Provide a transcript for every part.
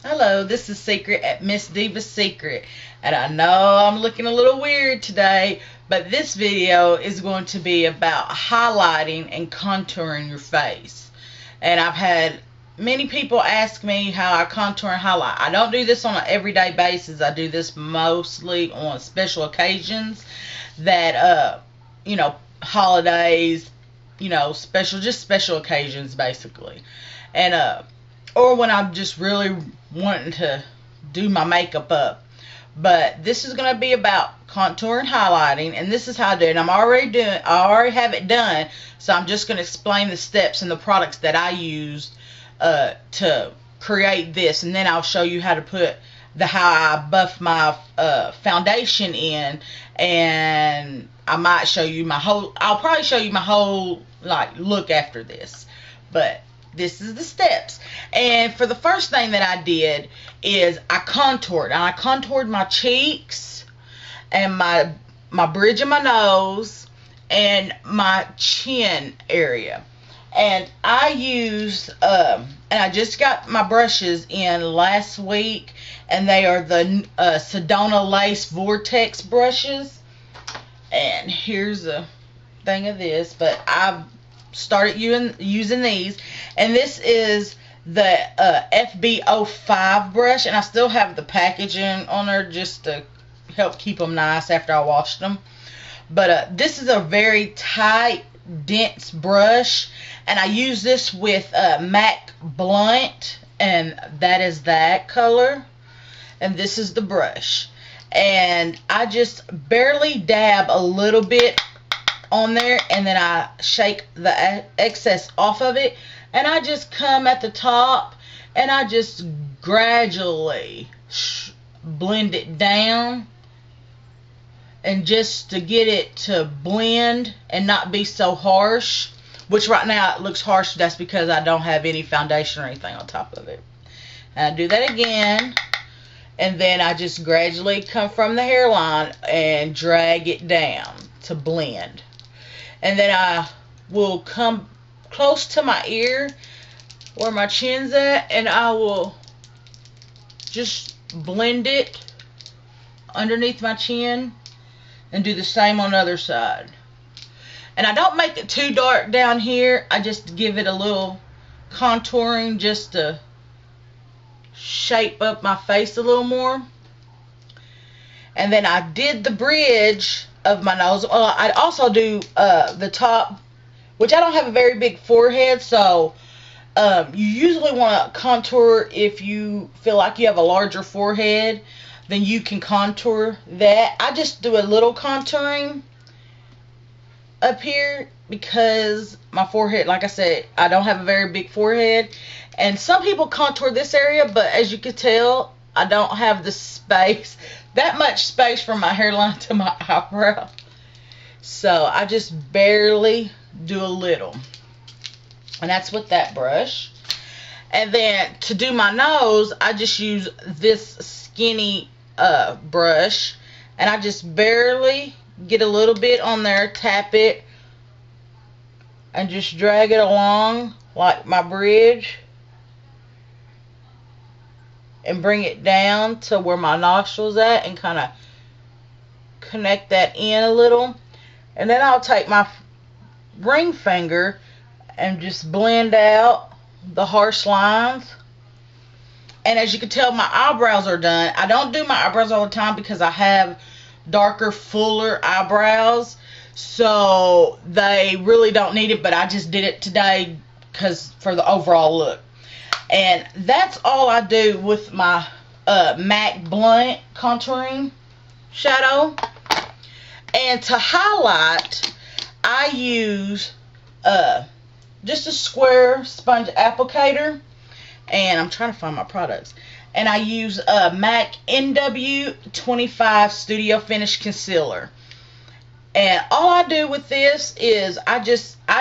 Hello, this is Secret at MsDivaSecret, and I know I'm looking a little weird today, but this video is going to be about highlighting and contouring your face. And I've had many people ask me how I contour and highlight. I don't do this on an everyday basis. I do this mostly on special occasions that, holidays, special occasions basically. And, or when I'm just really wanting to do my makeup up. But this is going to be about contour and highlighting, and this is how I do it. I already have it done, so I'm just going to explain the steps and the products that I used to create this, and then I'll show you how to put how I buff my foundation in, and I might show you I'll probably show you my whole look after this, but this is the steps. And for the first thing that I did is I contoured. And I contoured my cheeks and my bridge of my nose and my chin area. And I used, and I just got my brushes in last week, and they are the Sedona Lace Vortex brushes. And here's a thing of this, but I've started using these, and this is the FB05 brush, and I still have the packaging on there just to help keep them nice after I washed them. But this is a very tight, dense brush, and I use this with MAC Blunt, and that is that color, and this is the brush, and I just barely dab a little bit on there, and then I shake the excess off of it, and I just come at the top and I just gradually blend it down, and just to get it to blend and not be so harsh, which right now it looks harsh. That's because I don't have any foundation or anything on top of it. And I do that again, and then I just gradually come from the hairline and drag it down to blend. And then I will come close to my ear where my chin's at, and I will just blend it underneath my chin and do the same on the other side. And I don't make it too dark down here. I just give it a little contouring just to shape up my face a little more. And then I did the bridge of my nose. I also do the top, which I don't have a very big forehead, so you usually want to contour if you feel like you have a larger forehead, then you can contour that. I just do a little contouring up here because my forehead, like I said, I don't have a very big forehead, and some people contour this area, but as you can tell, I don't have the space, that much space from my hairline to my eyebrow. So I just barely do a little. And that's with that brush. And then to do my nose, I just use this skinny brush. And I just barely get a little bit on there, tap it, and just drag it along like my bridge. And bring it down to where my nostrils at, and kind of connect that in a little. And then I'll take my ring finger and just blend out the harsh lines. And as you can tell, my eyebrows are done. I don't do my eyebrows all the time because I have darker, fuller eyebrows, so they really don't need it, but I just did it today because for the overall look. And that's all I do with my MAC Blunt contouring shadow. And to highlight, I use just a square sponge applicator. And I'm trying to find my products. And I use MAC NW25 Studio Finish Concealer. And all I do with this is I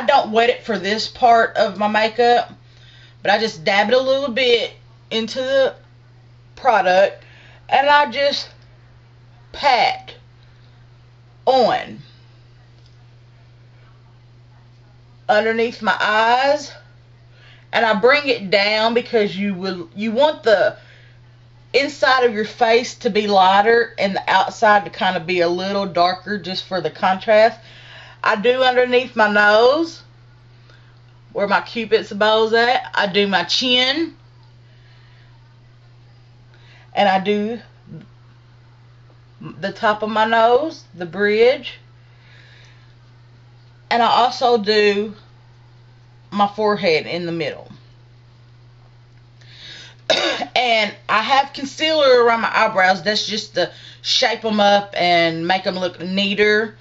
don't wet it for this part of my makeup, but I just dab it a little bit into the product, and I just pat on underneath my eyes, and I bring it down because you want the inside of your face to be lighter and the outside to kind of be a little darker just for the contrast. I do underneath my nose where my cupid's bow's at. I do my chin. And I do the top of my nose, the bridge. And I also do my forehead in the middle. And I have concealer around my eyebrows. That's just to shape them up and make them look neater.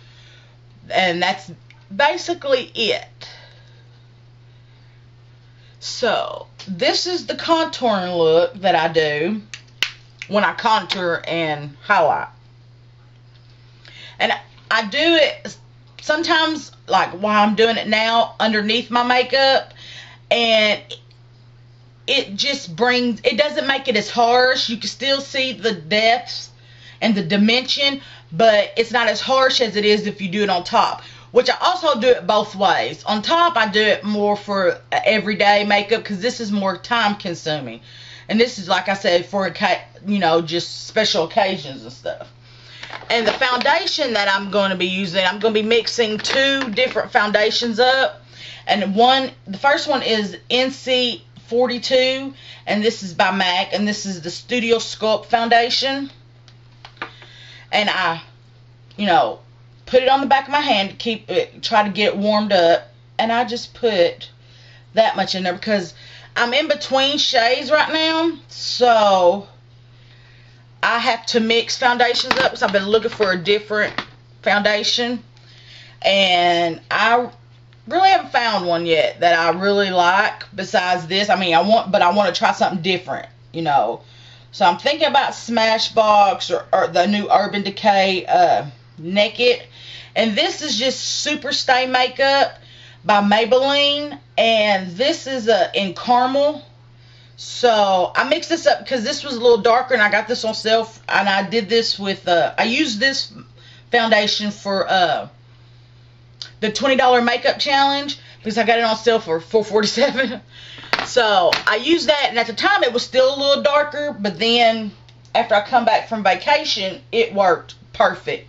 And that's basically it. So, this is the contouring look that I do when I contour and highlight. And I do it sometimes, like while I'm doing it now, underneath my makeup. And it just brings, it doesn't make it as harsh. You can still see the depths and the dimension, but it's not as harsh as it is if you do it on top. Which I also do it both ways. On top, I do it more for everyday makeup because this is more time consuming. And this is, like I said, for, you know, just special occasions and stuff. And the foundation that I'm going to be using, I'm going to be mixing two different foundations up. And the first one is NC42, and this is by MAC, and this is the Studio Sculpt foundation. And I, you know, put it on the back of my hand to keep it, try to get it warmed up. And I just put that much in there because I'm in between shades right now, so I have to mix foundations up. So I've been looking for a different foundation, and I really haven't found one yet that I really like besides this. I mean, I want to try something different, you know. So I'm thinking about Smashbox or the new Urban Decay Naked. And this is just Super Stay Makeup by Maybelline. And this is in caramel. So I mixed this up because this was a little darker, and I got this on sale. And I did this with, I used this foundation for the $20 makeup challenge because I got it on sale for $4.47. So I used that, and at the time it was still a little darker, but then after I come back from vacation, it worked perfect.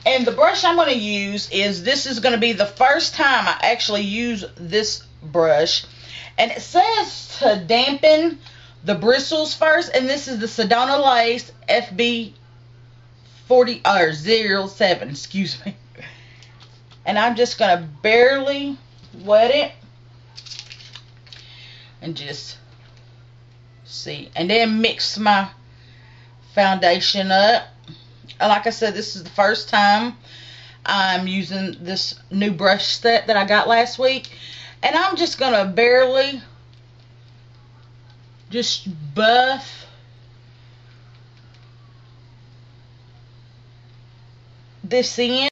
And the brush I'm going to use this is going to be the first time I actually use this brush. And it says to dampen the bristles first, and this is the Sedona Lace FB07, excuse me. And I'm just going to barely wet it and just see, and then mix my foundation up. And like I said, this is the first time I'm using this new brush set that I got last week, and I'm just gonna barely just buff this in.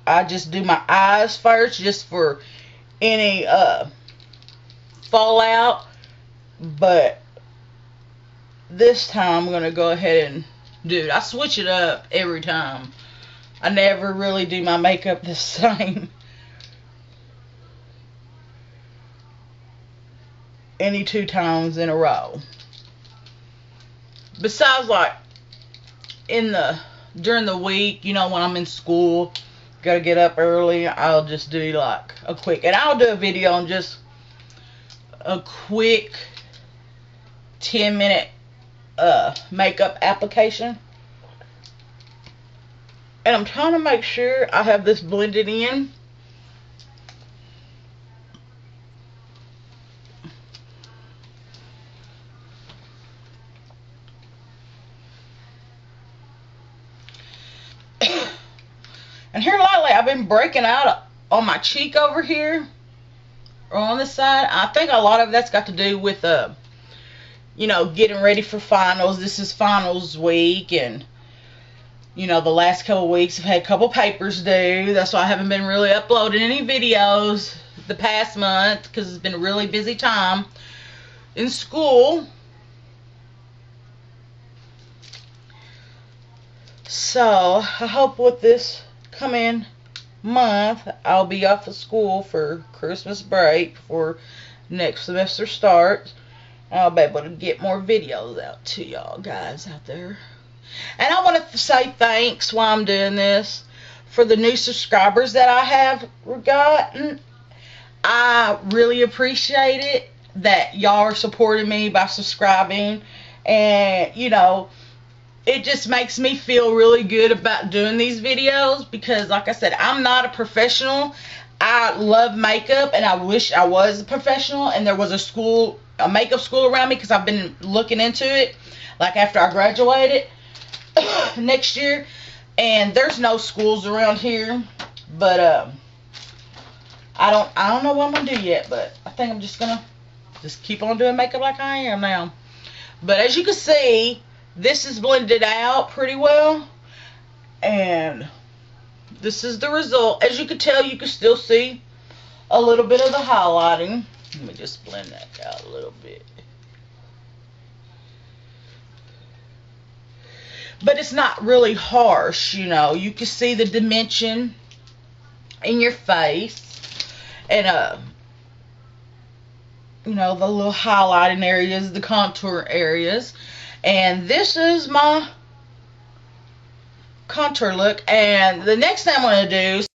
I just do my eyes first, just for any fallout. But this time I'm gonna go ahead and do it. I switch it up every time. I never really do my makeup the same any 2 times in a row. Besides, like during the week, you know, when I'm in school, gotta get up early, I'll just do like a quick, and I'll do a video on just a quick 10-minute makeup application. And I'm trying to make sure I have this blended in. And here lately, I've been breaking out on my cheek over here, or on this side. I think a lot of that's got to do with you know, getting ready for finals. This is finals week, and you know, the last couple weeks I've had a couple papers due. That's why I haven't been really uploading any videos the past month, because it's been a really busy time in school. So I hope with this coming month I'll be off of school for Christmas break before next semester starts. I'll be able to get more videos out to y'all guys out there. And I want to say thanks while I'm doing this for the new subscribers that I have gotten. I really appreciate it that y'all are supporting me by subscribing. And, you know, it just makes me feel really good about doing these videos, because, like I said, I'm not a professional. I love makeup, and I wish I was a professional and there was a makeup school around me, because I've been looking into it, like after I graduated next year, and there's no schools around here. But I don't know what I'm gonna do yet, but I think I'm just gonna keep on doing makeup like I am now. But as you can see, this is blended out pretty well, and this is the result. As you can tell, you can still see a little bit of the highlighting. Let me just blend that out a little bit. But it's not really harsh, you know. You can see the dimension in your face, and you know, the little highlighting areas, the contour areas. And this is my contour look. And the next thing I'm going to do